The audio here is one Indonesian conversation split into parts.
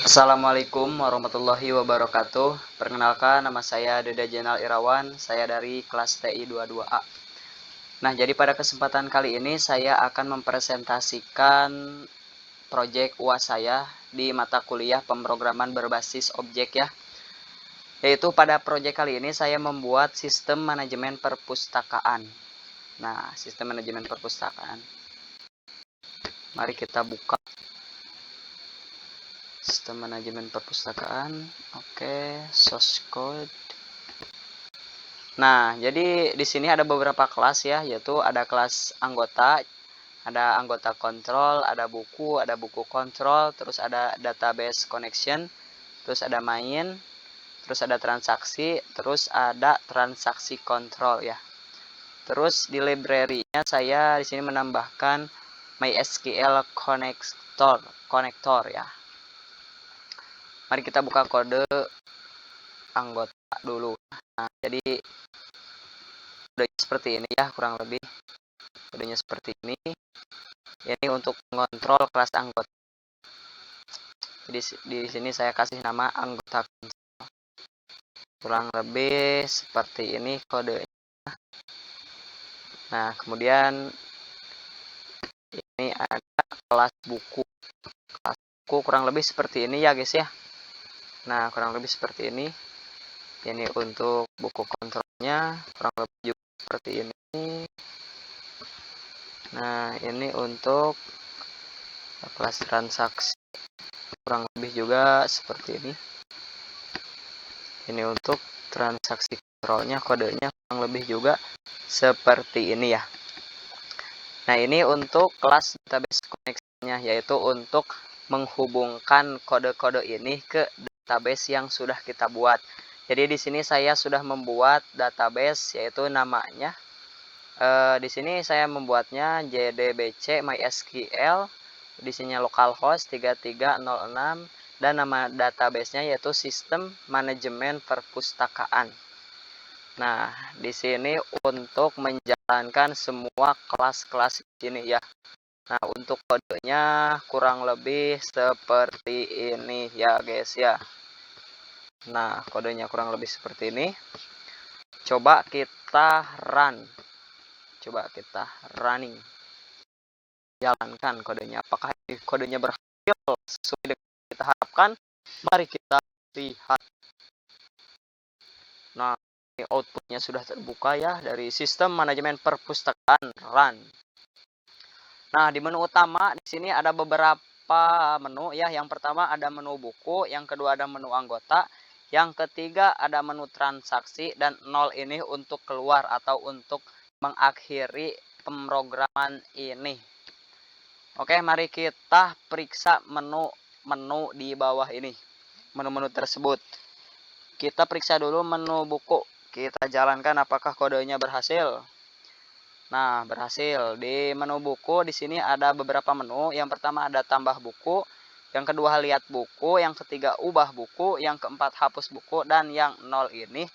Assalamualaikum warahmatullahi wabarakatuh. Perkenalkan, nama saya Deda Jenal Irawan. Saya dari kelas TI 22A. Nah, jadi pada kesempatan kali ini saya akan mempresentasikan proyek UAS saya di mata kuliah pemrograman berbasis objek ya. Yaitu pada proyek kali ini saya membuat sistem manajemen perpustakaan. Nah, sistem manajemen perpustakaan. Mari kita buka sistem manajemen perpustakaan. Oke, source code. Nah, jadi di sini ada beberapa kelas ya, yaitu ada kelas anggota, ada anggota kontrol, ada buku kontrol, terus ada database connection, terus ada main, terus ada transaksi, terus ada transaksi kontrol ya. Terus di library-nya saya di sini menambahkan MySQL connector ya. Mari kita buka kode anggota dulu. Nah, jadi kodenya seperti ini ya, kurang lebih kodenya seperti ini. Ini untuk mengontrol kelas anggota. Jadi di sini saya kasih nama anggota kontrol. Kurang lebih seperti ini kodenya. Nah, kemudian ini ada kelas buku. Kelas buku kurang lebih seperti ini ya guys ya. Nah, kurang lebih seperti ini. Ini untuk buku kontrolnya kurang lebih juga seperti ini. Nah, ini untuk kelas transaksi kurang lebih juga seperti ini. Ini untuk transaksi kontrolnya, kodenya kurang lebih juga seperti ini ya. Nah, ini untuk kelas database connection-nya, yaitu untuk menghubungkan kode-kode ini ke database yang sudah kita buat. Jadi di sini saya sudah membuat database, yaitu namanya di sini saya membuatnya JDBC MySQL, di sini localhost 3306, dan nama database-nya yaitu sistem manajemen perpustakaan. Nah, di sini untuk menjalankan semua kelas-kelas ini ya. Nah, untuk kodenya kurang lebih seperti ini ya guys ya. Nah, kodenya kurang lebih seperti ini. Coba kita run. Coba kita running. Jalankan kodenya. Apakah kodenya berhasil sesuai dengan yang kita harapkan? Mari kita lihat. Nah, ini outputnya sudah terbuka ya dari sistem manajemen perpustakaan run. Nah, di menu utama di sini ada beberapa menu ya. Yang pertama ada menu buku, yang kedua ada menu anggota, yang ketiga ada menu transaksi, dan 0 ini untuk keluar atau untuk mengakhiri pemrograman ini. Oke, mari kita periksa menu-menu di bawah ini. Menu-menu tersebut. Kita periksa dulu menu buku. Kita jalankan apakah kodenya berhasil. Nah, berhasil. Di menu buku di sini ada beberapa menu. Yang pertama ada tambah buku, yang kedua lihat buku, yang ketiga ubah buku, yang keempat hapus buku, dan yang 0 ini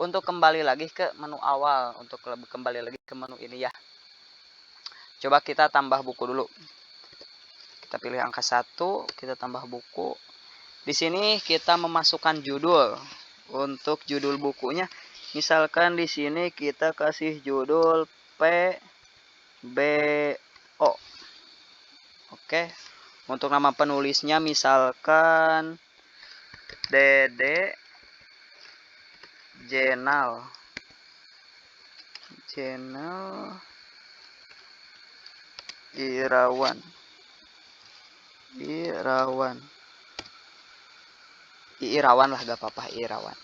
untuk kembali lagi ke menu awal, untuk kembali lagi ke menu ini ya. Coba kita tambah buku dulu. Kita pilih angka 1, kita tambah buku. Di sini kita memasukkan judul. Untuk judul bukunya, misalkan di sini kita kasih judul PBO. Oke. Untuk nama penulisnya misalkan Dede Jenal Irawan. Irawan lah, gak apa-apa, Irawan.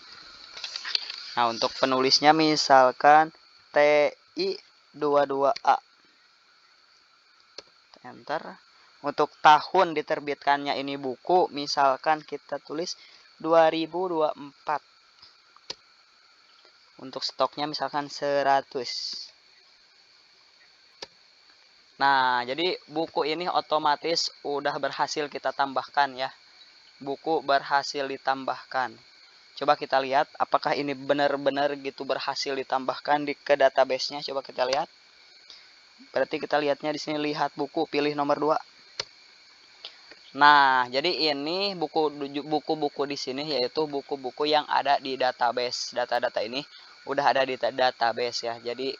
Nah, untuk penulisnya misalkan TI 22A. Enter. Untuk tahun diterbitkannya ini buku, misalkan kita tulis 2024. Untuk stoknya misalkan 100. Nah, jadi buku ini otomatis udah berhasil kita tambahkan ya. Buku berhasil ditambahkan. Coba kita lihat apakah ini benar-benar gitu berhasil ditambahkan ke database-nya. Coba kita lihat. Berarti kita lihatnya di sini, lihat buku, pilih nomor 2. Nah, jadi ini buku-buku di sini yaitu buku-buku yang ada di database. Data-data ini udah ada di database ya. Jadi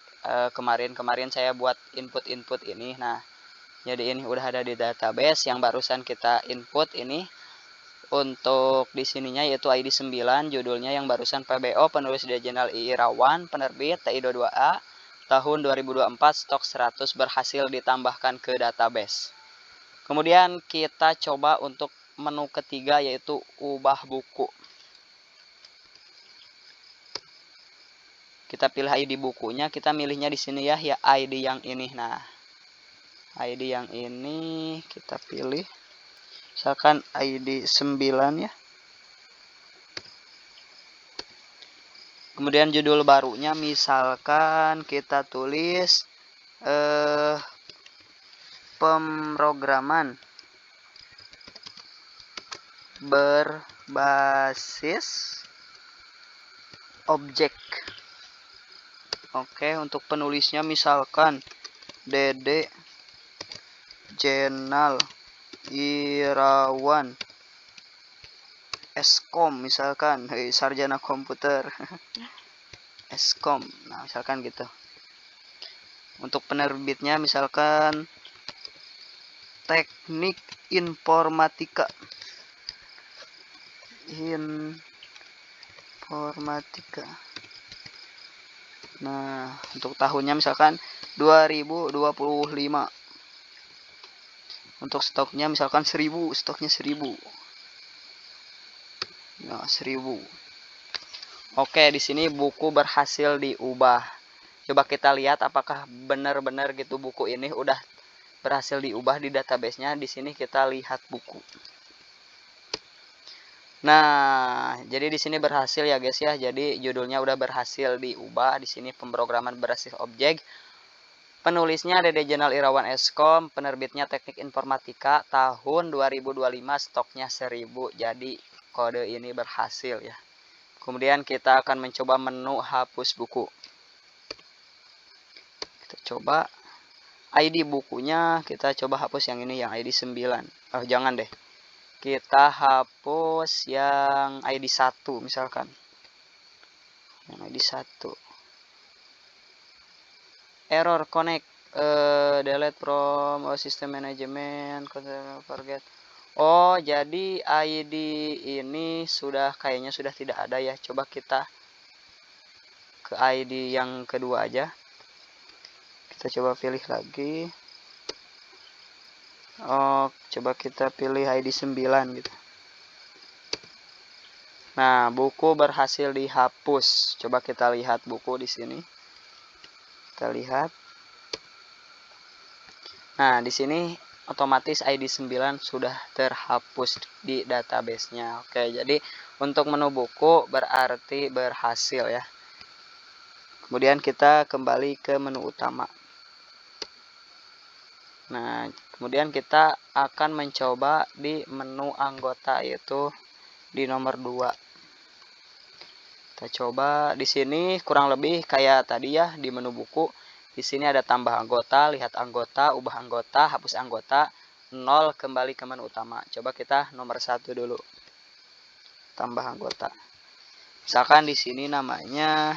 kemarin saya buat input-input ini. Nah, jadi ini udah ada di database yang barusan kita input ini. Untuk di sininya yaitu ID 9, judulnya yang barusan PBO, penulis Dejenal I. Irawan, penerbit TI22A, tahun 2024, stok 100 berhasil ditambahkan ke database. Kemudian kita coba untuk menu ketiga yaitu ubah buku. Kita pilih ID bukunya, kita milihnya di sini ya ID yang ini. Nah, ID yang ini kita pilih. Misalkan ID 9 ya. Kemudian judul barunya misalkan kita tulis pemrograman berbasis objek. Oke, untuk penulisnya misalkan Dede Jenal Irawan Eskom misalkan, sarjana komputer Eskom. Nah, misalkan gitu. Untuk penerbitnya misalkan Teknik Informatika. Nah, untuk tahunnya misalkan 2025. Untuk stoknya misalkan 1000, stoknya 1000. Nah, 1000. Oke, di sini buku berhasil diubah. Coba kita lihat apakah benar-benar gitu buku ini udah berhasil diubah di database-nya. Di sini kita lihat buku. Nah, jadi di sini berhasil ya guys ya. Jadi judulnya udah berhasil diubah. Di sini pemrograman berbasis objek. Penulisnya Dede Jenal Irawan Eskom, penerbitnya Teknik Informatika, tahun 2025, stoknya 1000. Jadi kode ini berhasil ya. Kemudian kita akan mencoba menu hapus buku. Kita coba ID bukunya, kita coba hapus yang ini, yang ID 9. Oh, jangan deh. Kita hapus yang ID 1 misalkan. Yang ID 1. Error connect, delete from system management, forget. Oh, jadi ID ini kayaknya sudah tidak ada ya. Coba kita ke ID yang kedua aja. Kita coba pilih lagi. Oh, coba kita pilih ID 9 gitu. Nah, buku berhasil dihapus. Coba kita lihat buku di sini. Kita lihat. Nah, di sini otomatis ID 9 sudah terhapus di database-nya. Oke, jadi untuk menu buku berarti berhasil ya. Kemudian kita kembali ke menu utama. Nah, kemudian kita akan mencoba di menu anggota, yaitu di nomor 2. Kita coba di sini kurang lebih kayak tadi ya di menu buku. Di sini ada tambah anggota, lihat anggota, ubah anggota, hapus anggota, 0 kembali ke menu utama. Coba kita nomor 1 dulu. Tambah anggota. Misalkan di sini namanya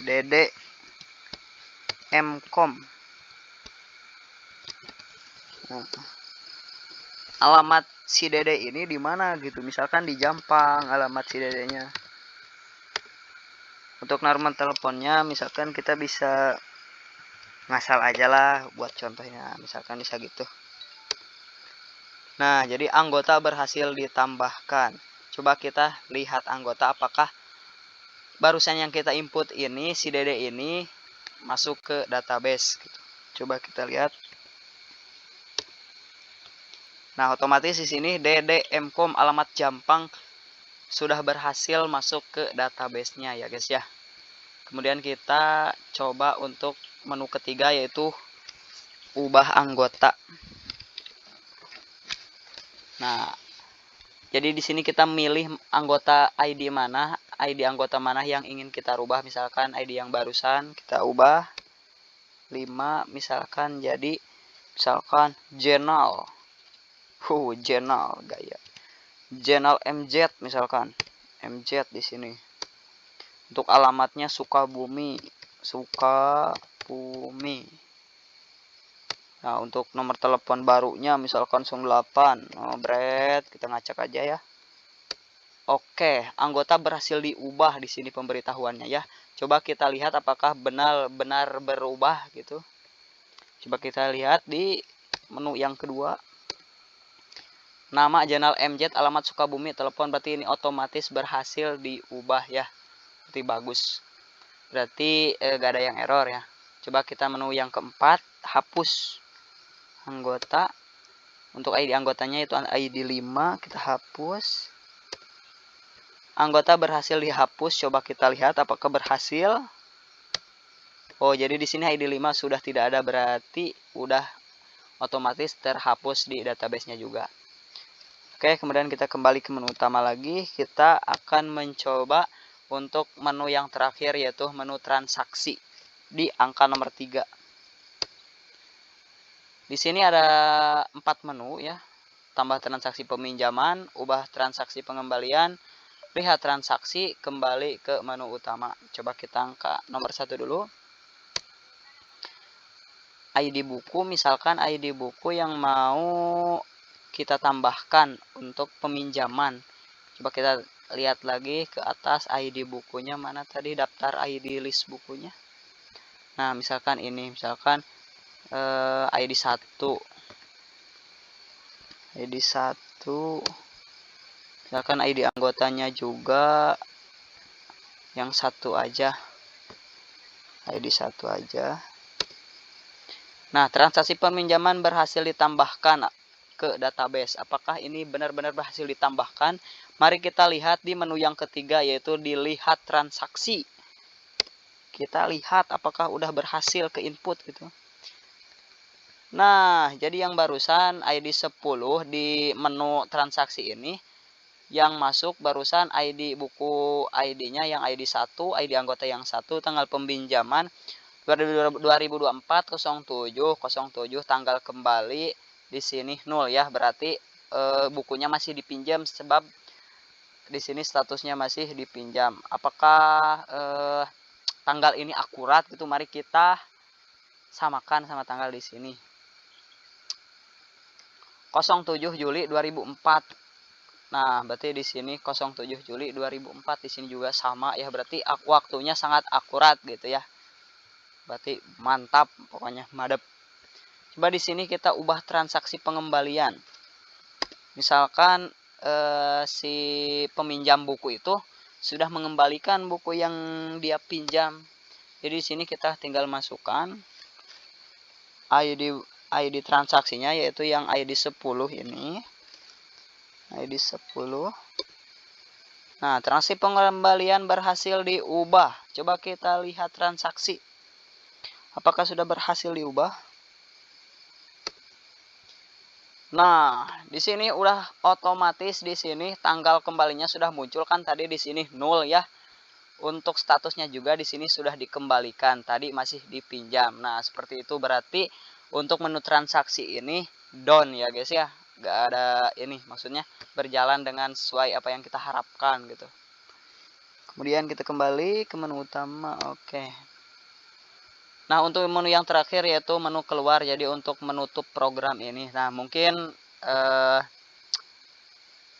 Dede Mkom. Nah, alamat si Dede ini di mana gitu, misalkan di Jampang alamat si Dedenya. Untuk nomor teleponnya misalkan kita bisa ngasal aja lah buat contohnya, misalkan bisa gitu. Nah, jadi anggota berhasil ditambahkan. Coba kita lihat anggota apakah barusan yang kita input ini si Dede ini masuk ke database gitu. Coba kita lihat. Nah, otomatis di sini Dede Mkom alamat Jampang sudah berhasil masuk ke database-nya ya guys ya. Kemudian kita coba untuk menu ketiga yaitu ubah anggota. Nah, jadi di sini kita milih anggota ID anggota mana yang ingin kita rubah. Misalkan ID yang barusan kita ubah 5 misalkan jadi Misalkan Jenal. Jenal gaya. Jenal MZ misalkan. MZ di sini. Untuk alamatnya Sukabumi. Sukabumi. Nah, untuk nomor telepon barunya misalkan 08. Oh, Bret, kita ngacak aja ya. Oke, anggota berhasil diubah di sini pemberitahuannya ya. Coba kita lihat apakah benar-benar berubah gitu. Coba kita lihat di menu yang kedua. Nama Jenal MZ, alamat Sukabumi, telepon, berarti ini otomatis berhasil diubah ya. Berarti bagus. Berarti gak ada yang error ya. Coba kita menu yang keempat, hapus anggota. Untuk ID anggotanya itu ID 5, kita hapus. Anggota berhasil dihapus, coba kita lihat apakah berhasil. Oh, jadi di sini ID 5 sudah tidak ada, berarti udah otomatis terhapus di database-nya juga. Oke, kemudian kita kembali ke menu utama lagi. Kita akan mencoba untuk menu yang terakhir, yaitu menu transaksi di angka nomor 3. Di sini ada 4 menu ya. Tambah transaksi peminjaman, ubah transaksi pengembalian, lihat transaksi, kembali ke menu utama. Coba kita angka nomor 1 dulu. ID buku, misalkan ID buku yang mau kita tambahkan untuk peminjaman. Coba kita lihat lagi ke atas ID bukunya, mana tadi daftar ID list bukunya. Nah, misalkan ini, misalkan ID 1. ID 1. Misalkan ID anggotanya juga yang 1 aja. ID 1 aja. Nah, transaksi peminjaman berhasil ditambahkan ke database. Apakah ini benar-benar berhasil ditambahkan? Mari kita lihat di menu yang ketiga, yaitu dilihat transaksi. Kita lihat apakah udah berhasil ke input gitu. Nah, jadi yang barusan ID 10 di menu transaksi ini, yang masuk barusan ID buku ID-nya yang ID 1, ID anggota yang 1, tanggal peminjaman 2024 07 tanggal kembali di sini 0 ya, berarti bukunya masih dipinjam sebab di sini statusnya masih dipinjam. Apakah tanggal ini akurat gitu? Mari kita samakan sama tanggal di sini. 07 Juli 2004. Nah, berarti di sini 07 Juli 2004 di sini juga sama ya, berarti waktunya sangat akurat gitu ya. Berarti mantap, pokoknya madep. Coba di sini kita ubah transaksi pengembalian. Misalkan si peminjam buku itu sudah mengembalikan buku yang dia pinjam. Jadi di sini kita tinggal masukkan ID transaksinya, yaitu yang ID 10 ini. ID 10. Nah, transaksi pengembalian berhasil diubah. Coba kita lihat transaksi. Apakah sudah berhasil diubah? Nah, di sini udah otomatis di sini tanggal kembalinya sudah muncul kan, tadi di sini 0 ya. Untuk statusnya juga di sini sudah dikembalikan, tadi masih dipinjam. Nah, seperti itu berarti untuk menu transaksi ini down ya guys ya. Gak ada ini, maksudnya berjalan dengan sesuai apa yang kita harapkan gitu. Kemudian kita kembali ke menu utama. Oke. Nah, untuk menu yang terakhir yaitu menu keluar, jadi untuk menutup program ini. Nah, mungkin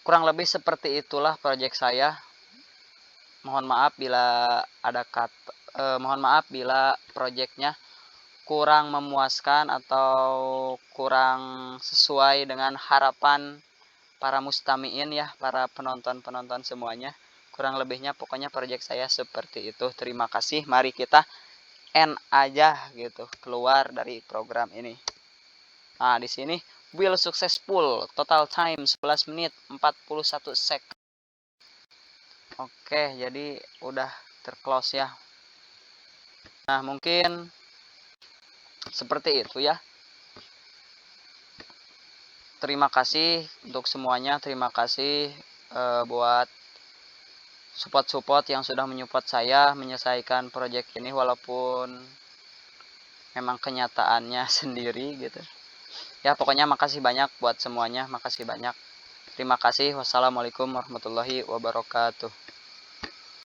kurang lebih seperti itulah proyek saya. Mohon maaf bila ada mohon maaf bila proyeknya kurang memuaskan atau kurang sesuai dengan harapan para mustamiin ya, para penonton-penonton semuanya. Kurang lebihnya pokoknya proyek saya seperti itu. Terima kasih. Mari kita end aja gitu, keluar dari program ini. Nah, di sini will successful, total time 11 menit 41 sek. Oke, jadi udah terclose ya. Nah, mungkin seperti itu ya. Terima kasih untuk semuanya. Terima kasih buat support yang sudah menyupport saya menyelesaikan proyek ini, walaupun memang kenyataannya sendiri gitu. Ya pokoknya makasih banyak buat semuanya, makasih banyak. Terima kasih. Wassalamualaikum warahmatullahi wabarakatuh.